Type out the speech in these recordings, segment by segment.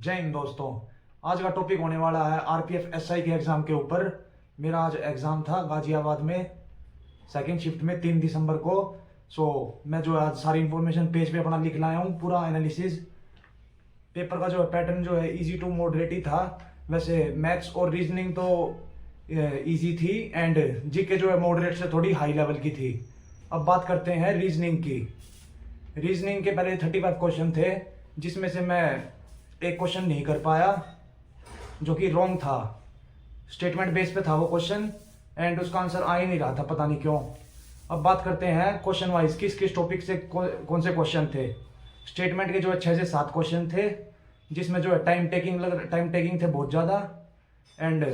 जय हिंद दोस्तों। आज का टॉपिक होने वाला है आरपीएफ एसआई के एग्ज़ाम के ऊपर। मेरा आज एग्ज़ाम था गाजियाबाद में सेकंड शिफ्ट में 3 दिसंबर को। मैं जो आज सारी इन्फॉर्मेशन पेज पे अपना लिख लाया हूँ, पूरा एनालिसिस। पेपर का जो है पैटर्न जो है इजी टू मॉडरेट ही था। वैसे मैथ्स और रीजनिंग तो इजी थी एंड जीके जो है मॉडरेट से थोड़ी हाई लेवल की थी। अब बात करते हैं रीजनिंग की। रीजनिंग के पहले 35 क्वेश्चन थे, जिसमें से मैं एक क्वेश्चन नहीं कर पाया जो कि रॉन्ग था। स्टेटमेंट बेस पे था वो क्वेश्चन एंड उसका आंसर आ ही नहीं रहा था, पता नहीं क्यों। अब बात करते हैं क्वेश्चन वाइज किस किस टॉपिक से कौन से क्वेश्चन थे। स्टेटमेंट के जो है 6 से 7 क्वेश्चन थे, जिसमें जो है टाइम टेकिंग थे बहुत ज़्यादा। एंड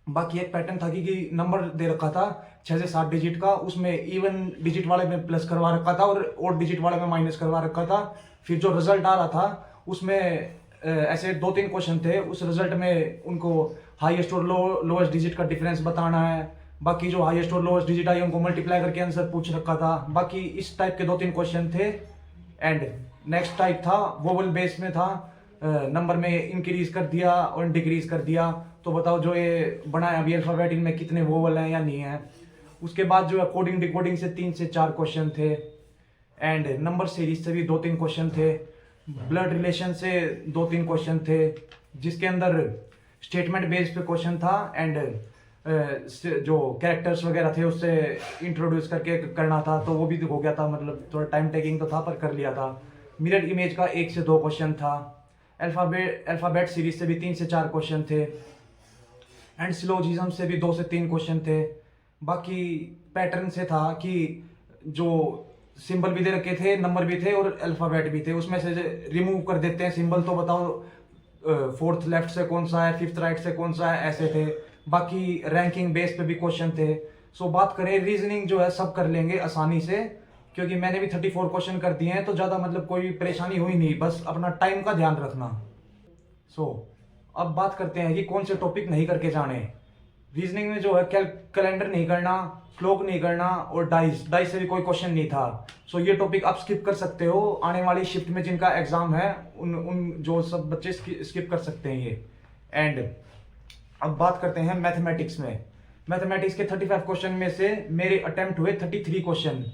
बाकी एक पैटर्न था कि नंबर दे रखा था 6 से 7 डिजिट का, उसमें इवन डिजिट वाले में प्लस करवा रखा था और ओड डिजिट वाले में माइनस करवा रखा था। फिर जो रिजल्ट आ रहा था उसमें ऐसे 2-3 क्वेश्चन थे। उस रिजल्ट में उनको हाईएस्ट और लोएस्ट डिजिट का डिफरेंस बताना है। बाकी जो हाईएस्ट और लोएस्ट डिजिट आई उनको मल्टीप्लाई करके आंसर पूछ रखा था। बाकी इस टाइप के 2-3 क्वेश्चन थे। एंड नेक्स्ट टाइप था वोवल बेस में था, नंबर में इंक्रीज कर दिया और डिक्रीज कर दिया। तो बताओ जो ये बना है अभी अल्फाबेट, इनमें कितने वोवल हैं या नहीं है। उसके बाद जो है कोडिंग डिकोडिंग से 3 से 4 क्वेश्चन थे। एंड नंबर सीरीज से भी 2-3 क्वेश्चन थे। ब्लड रिलेशन से 2-3 क्वेश्चन थे, जिसके अंदर स्टेटमेंट बेस्ड पे क्वेश्चन था एंड जो कैरेक्टर्स वगैरह थे उससे इंट्रोड्यूस करके करना था, तो वो भी हो गया था। मतलब थोड़ा टाइम टेकिंग तो था पर कर लिया था। मिरर इमेज का 1 से 2 क्वेश्चन था। अल्फाबेट सीरीज से भी 3 से 4 क्वेश्चन थे एंड सिलोजिज्म से भी 2 से 3 क्वेश्चन थे। बाकी पैटर्न से था कि जो सिंबल भी दे रखे थे, नंबर भी थे और अल्फाबेट भी थे, उसमें से रिमूव कर देते हैं सिंबल, तो बताओ फोर्थ लेफ्ट से कौन सा है, फिफ्थ राइट से कौन सा है, ऐसे थे। बाकी रैंकिंग बेस पे भी क्वेश्चन थे। बात करें रीजनिंग जो है सब कर लेंगे आसानी से, क्योंकि मैंने भी 34 क्वेश्चन कर दिए हैं, तो ज़्यादा मतलब कोई परेशानी हुई नहीं, बस अपना टाइम का ध्यान रखना। अब बात करते हैं कि कौन से टॉपिक नहीं करके जाने। रीजनिंग में जो है कैलेंडर नहीं करना, क्लॉक नहीं करना और डाइस से भी कोई क्वेश्चन नहीं था। ये टॉपिक आप स्किप कर सकते हो। आने वाली शिफ्ट में जिनका एग्जाम है उन जो सब बच्चे स्किप कर सकते हैं ये। एंड अब बात करते हैं मैथमेटिक्स में। मैथमेटिक्स के 35 क्वेश्चन में से मेरे अटेम्प्ट हुए 33 क्वेश्चन,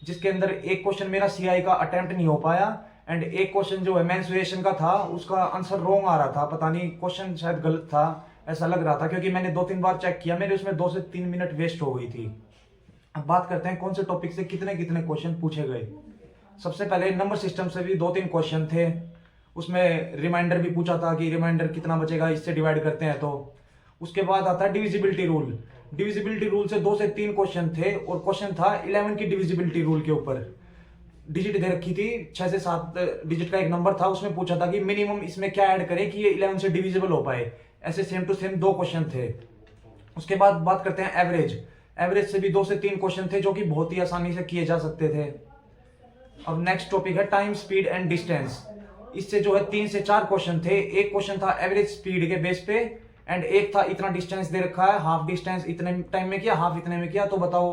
जिसके अंदर एक क्वेश्चन मेरा सीआई का अटेम्प्ट नहीं हो पाया एंड एक क्वेश्चन जो है मेंसुरेशन का था, उसका आंसर रॉन्ग आ रहा था। पता नहीं क्वेश्चन शायद गलत था, ऐसा लग रहा था, क्योंकि मैंने 2-3 बार चेक किया, मेरे उसमें 2 से 3 मिनट वेस्ट हो गई थी। अब बात करते हैं कौन से टॉपिक से कितने कितने क्वेश्चन पूछे गए। सबसे पहले नंबर सिस्टम से भी 2-3 क्वेश्चन थे। उसमें रिमाइंडर भी पूछा था कि रिमाइंडर कितना बचेगा इससे डिवाइड करते हैं तो। उसके बाद आता है डिविजिबिलिटी रूल। डिविजिबिलिटी रूल से 2 से 3 क्वेश्चन थे और क्वेश्चन था 11 की डिविजिबिलिटी रूल के ऊपर। डिजिट दे रखी थी, 6 से 7 डिजिट का एक नंबर था, उसमें पूछा था कि मिनिमम इसमें क्या ऐड करें कि ये 11 से डिविजिबल हो पाए। ऐसे सेम टू सेम 2 क्वेश्चन थे। उसके बाद बात करते हैं एवरेज। एवरेज से भी 2 से 3 क्वेश्चन थे, जो कि बहुत ही आसानी से किए जा सकते थे। अब नेक्स्ट टॉपिक है टाइम, स्पीड एंड डिस्टेंस। इससे जो है 3 से 4 क्वेश्चन थे। एक क्वेश्चन था एवरेज स्पीड के बेस पे एंड एक था इतना डिस्टेंस दे रखा है, हाफ डिस्टेंस इतने टाइम में किया, हाफ इतने में किया, तो बताओ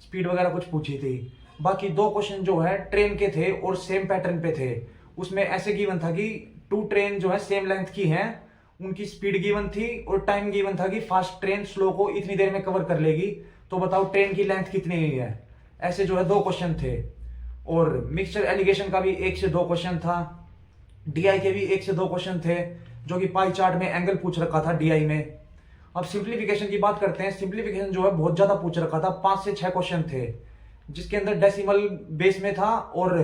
स्पीड वगैरह कुछ पूछी थी। बाकी 2 क्वेश्चन जो है ट्रेन के थे और सेम पैटर्न पे थे। उसमें ऐसे गिवन था कि 2 ट्रेन जो है सेम लेंथ की हैं, उनकी स्पीड गिवन थी और टाइम गिवन था कि फास्ट ट्रेन स्लो को इतनी देर में कवर कर लेगी, तो बताओ ट्रेन की लेंथ कितनी है। ऐसे जो है 2 क्वेश्चन थे। और मिक्सचर एलिगेशन का भी 1 से 2 क्वेश्चन था। डीआई के भी 1 से 2 क्वेश्चन थे, जो कि पाई चार्ट में एंगल पूछ रखा था डीआई में। अब सिंप्लीफिकेशन की बात करते हैं। सिंप्लीफिकेशन जो है बहुत ज्यादा पूछ रखा था, 5 से 6 क्वेश्चन थे, जिसके अंदर डेसिमल बेस में था और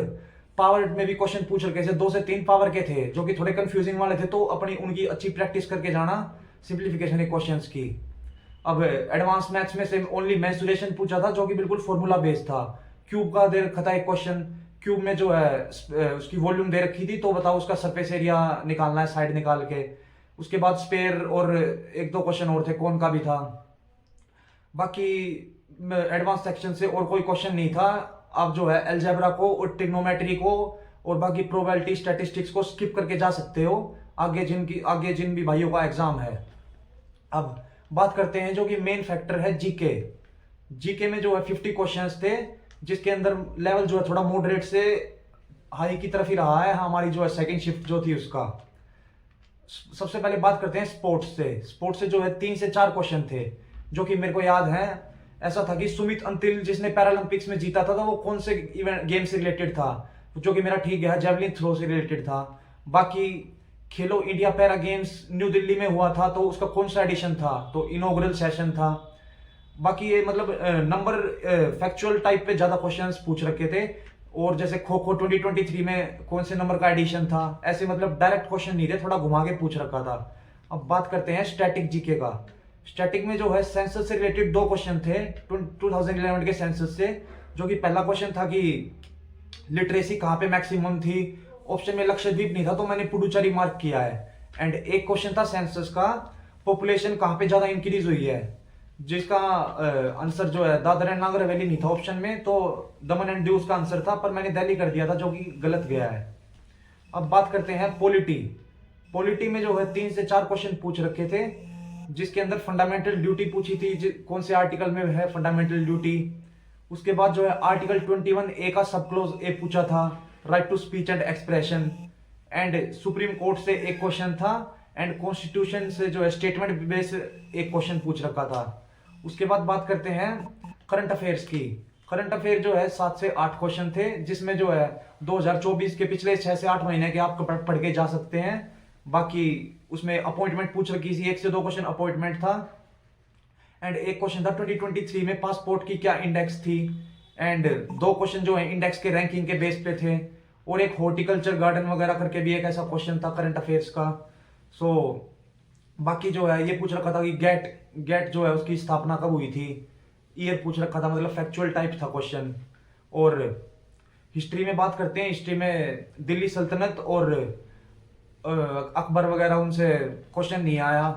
पावर में भी क्वेश्चन पूछ रखे थे। 2 से 3 पावर के थे, जो कि थोड़े कंफ्यूजिंग वाले थे, तो अपनी उनकी अच्छी प्रैक्टिस करके जाना सिंप्लीफिकेशन के क्वेश्चंस की। अब एडवांस मैथ्स में से ओनली मेंसुरेशन पूछा था, जो कि बिल्कुल फॉर्मूला बेस्ड था। क्यूब का दे रखा था एक क्वेश्चन, क्यूब में जो है उसकी वॉल्यूम दे रखी थी, तो बताओ उसका सरफेस एरिया निकालना है साइड निकाल के। उसके बाद स्पेयर और 1-2 क्वेश्चन और थे, कौन का भी था। बाकी एडवांस सेक्शन से और कोई क्वेश्चन नहीं था। अब जो है अलजेब्रा को और ट्रिग्नोमेट्री को और बाकी प्रोबेबिलिटी स्टैटिस्टिक्स को स्किप करके जा सकते हो, आगे जिन भी भाइयों का एग्जाम है। अब बात करते हैं जो कि मेन फैक्टर है जीके। जीके में जो है 50 क्वेश्चंस थे, जिसके अंदर लेवल जो है थोड़ा मॉडरेट से हाई की तरफ ही रहा है हमारी जो है सेकंड शिफ्ट जो थी उसका। सबसे पहले बात करते हैं स्पोर्ट्स से। स्पोर्ट्स से जो है 3 से 4 क्वेश्चन थे जो कि मेरे को याद है। ऐसा था कि सुमित अंतिल जिसने पैरालंपिक्स में जीता था, तो वो कौन से इवेंट गेम से रिलेटेड था, जो कि मेरा ठीक गया, जेवलिन थ्रो से रिलेटेड था। बाकी खेलो India para games new Delhi में हुआ था, तो उसका कौन सा एडिशन था, तो इनॉग्रल सेशन था। बाकी ये मतलब नंबर फैक्चुअल टाइप पे ज्यादा क्वेश्चंस पूछ रखे थे। और जैसे खो खो 2023 में कौन से नंबर का एडिशन था, ऐसे मतलब डायरेक्ट क्वेश्चन नहीं थे, थोड़ा घुमा के पूछ रखा था। अब बात करते हैं स्टैटिक जीके का। स्टैटिक में जो है सेंसस से रिलेटेड 2 क्वेश्चन थे 2011 के सेंसस से, जो कि पहला क्वेश्चन था कि लिटरेसी कहाँ पे मैक्सिमम थी। ऑप्शन में लक्षद्वीप नहीं था, तो मैंने पुडुचेरी मार्क किया है। एंड एक क्वेश्चन था सेंसस का, पॉपुलेशन कहाँ पे ज्यादा इंक्रीज हुई है, जिसका आंसर जो है दादर एंड नागर हवेली नहीं था ऑप्शन में, तो दमन एंड दीव उसका आंसर था, पर मैंने दिल्ली कर दिया था, जो कि गलत गया है। अब बात करते हैं पॉलिटी। पॉलिटी में जो है 3 से 4 क्वेश्चन पूछ रखे थे, जिसके अंदर फंडामेंटल ड्यूटी पूछी थी, कौन से आर्टिकल में है फंडामेंटल ड्यूटी। उसके बाद जो है आर्टिकल 21A का सब क्लोज ए पूछा था, right to speech and expression. And Supreme Court से एक क्वेश्चन था, एंड कॉन्स्टिट्यूशन से जो है स्टेटमेंट बेस एक क्वेश्चन पूछ रखा था। उसके बाद बात करते हैं करंट अफेयर्स की। करंट अफेयर जो है 7 से 8 क्वेश्चन थे, जिसमें जो है 2024 के पिछले 6 से 8 महीने के आप पढ़ के जा सकते हैं। बाकी उसमें अपॉइंटमेंट पूछ रखी थी, 1 से 2 क्वेश्चन अपॉइंटमेंट था। एंड एक क्वेश्चन था 2023 में पासपोर्ट की क्या इंडेक्स थी। एंड 2 क्वेश्चन जो है इंडेक्स के रैंकिंग के बेस पे थे। और एक हॉर्टिकल्चर गार्डन वगैरह करके भी एक ऐसा क्वेश्चन था करंट अफेयर्स का। सो बाकी जो है ये पूछ रखा था कि गेट जो है उसकी स्थापना कब हुई थी, ईयर पूछ रखा था, मतलब फैक्चुअल टाइप था क्वेश्चन। और हिस्ट्री में बात करते हैं। हिस्ट्री में दिल्ली सल्तनत और अकबर वगैरह उनसे क्वेश्चन नहीं आया,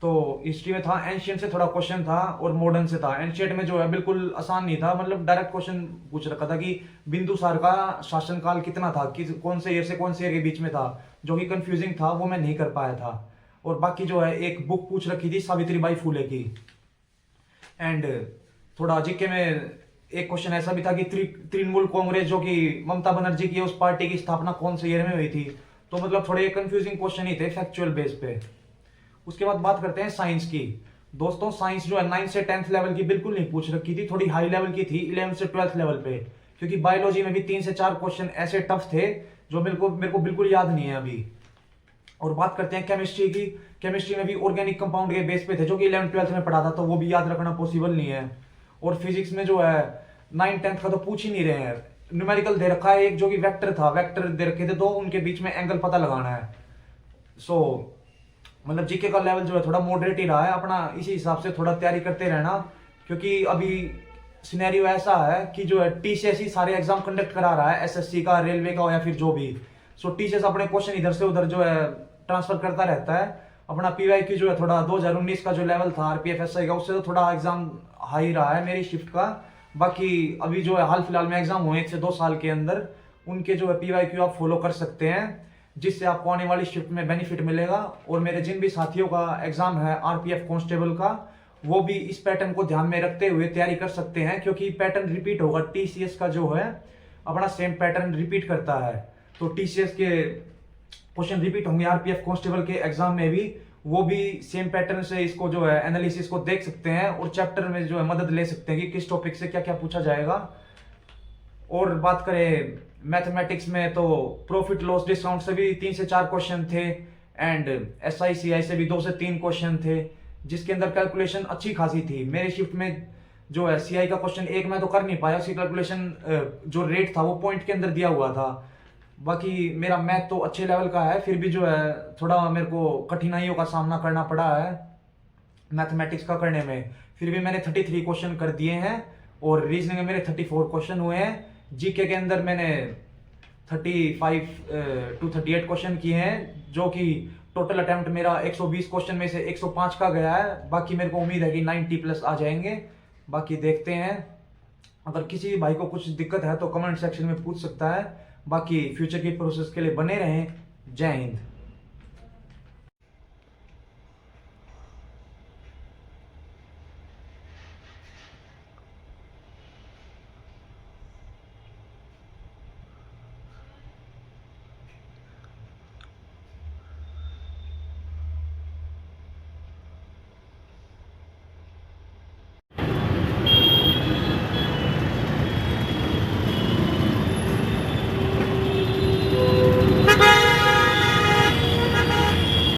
तो हिस्ट्री में था एंशियंट से थोड़ा क्वेश्चन था और मॉडर्न से था। एंशियंट में जो है बिल्कुल आसान नहीं था, मतलब डायरेक्ट क्वेश्चन पूछ रखा था कि बिंदुसार का शासनकाल कितना था, कौन से ईयर से कौन से ईयर के बीच में था, जो कि कंफ्यूजिंग था, वो मैं नहीं कर पाया था। और बाकी जो है एक बुक पूछ रखी थी सावित्रीबाई फूले की। एंड थोड़ा जीके में एक क्वेश्चन ऐसा भी था कि तृणमूल कांग्रेस जो कि ममता बनर्जी की, उस पार्टी की स्थापना कौन से ईयर में हुई थी। तो मतलब थोड़े कंफ्यूजिंग क्वेश्चन ही थे फैक्चुअल बेस पे। उसके बाद बात करते हैं साइंस की। दोस्तों साइंस जो है 9 से 10th लेवल की बिल्कुल नहीं पूछ रखी थी, थोड़ी हाई लेवल की थी 11 से 12th लेवल पे, क्योंकि बायोलॉजी में भी 3 से 4 क्वेश्चन ऐसे टफ थे जो मेरे को बिल्कुल याद नहीं है अभी। और बात करते हैं केमिस्ट्री की। केमिस्ट्री में भी ऑर्गेनिक कंपाउंड के बेस पे थे, जो कि 11th 12th में पढ़ा था, तो वो भी याद रखना पॉसिबल नहीं है। और फिजिक्स में जो है 9 10th का तो पूछ ही नहीं रहे हैं। न्यूमेरिकल दे रखा है एक, जो कि वेक्टर था, वेक्टर दे रखे थे 2, उनके बीच में एंगल पता लगाना है। सो मतलब जीके का लेवल जो है थोड़ा मॉडरेट ही रहा है अपना, इसी हिसाब से थोड़ा तैयारी करते रहना, क्योंकि अभी सिनेरियो ऐसा है कि जो है टीसीएस ही सारे एग्जाम कंडक्ट करा रहा है, एसएससी का, रेलवे का या फिर जो भी। सो टीसीएस अपने क्वेश्चन इधर से उधर जो है ट्रांसफर करता रहता है। अपना पीवाईक्यू जो है थोड़ा 2019 का जो लेवल था आरपीएफ एसआई का, उससे तो थोड़ा एग्जाम हाई रहा है मेरी शिफ्ट का। बाकी अभी जो है हाल फिलहाल में एग्जाम हुए 1 से 2 साल के अंदर, उनके जो है पीवाईक्यू आप फॉलो कर सकते हैं, जिससे आपको आने वाली शिफ्ट में बेनिफिट मिलेगा। और मेरे जिन भी साथियों का एग्जाम है आरपीएफ कांस्टेबल का, वो भी इस पैटर्न को ध्यान में रखते हुए तैयारी कर सकते हैं, क्योंकि पैटर्न रिपीट होगा। टीसीएस का जो है अपना सेम पैटर्न रिपीट करता है, तो टीसीएस के क्वेश्चन रिपीट होंगे आरपीएफ कांस्टेबल के एग्जाम में भी, वो भी सेम पैटर्न से इसको जो है एनालिसिस को देख सकते हैं और चैप्टर में जो है मदद ले सकते हैं कि किस टॉपिक से क्या क्या पूछा जाएगा। और बात करें मैथमेटिक्स में, तो प्रॉफिट लॉस डिस्काउंट से भी 3 से 4 क्वेश्चन थे। एंड एसआई सीआई से भी 2 से 3 क्वेश्चन थे, जिसके अंदर कैलकुलेशन अच्छी खासी थी। मेरी शिफ्ट में जो है सीआई का क्वेश्चन एक मैं तो कर नहीं पाया, उसकी कैलकुलेशन जो रेट था वो पॉइंट के अंदर दिया हुआ था। बाकी मेरा मैथ तो अच्छे लेवल का है, फिर भी जो है थोड़ा मेरे को कठिनाइयों का सामना करना पड़ा है मैथमेटिक्स का करने में। फिर भी मैंने 33 क्वेश्चन कर दिए हैं, और रीजनिंग में मेरे 34 क्वेश्चन हुए हैं। जीके के अंदर मैंने 35 to 38 क्वेश्चन किए हैं, जो कि टोटल अटेम्प्ट मेरा 120 क्वेश्चन में से 105 का गया है। बाकी मेरे को उम्मीद है कि 90+ आ जाएंगे। बाकी देखते हैं, अगर किसी भाई को कुछ दिक्कत है तो कमेंट सेक्शन में पूछ सकता है। बाकी फ्यूचर की प्रोसेस के लिए बने रहें। जय हिंद।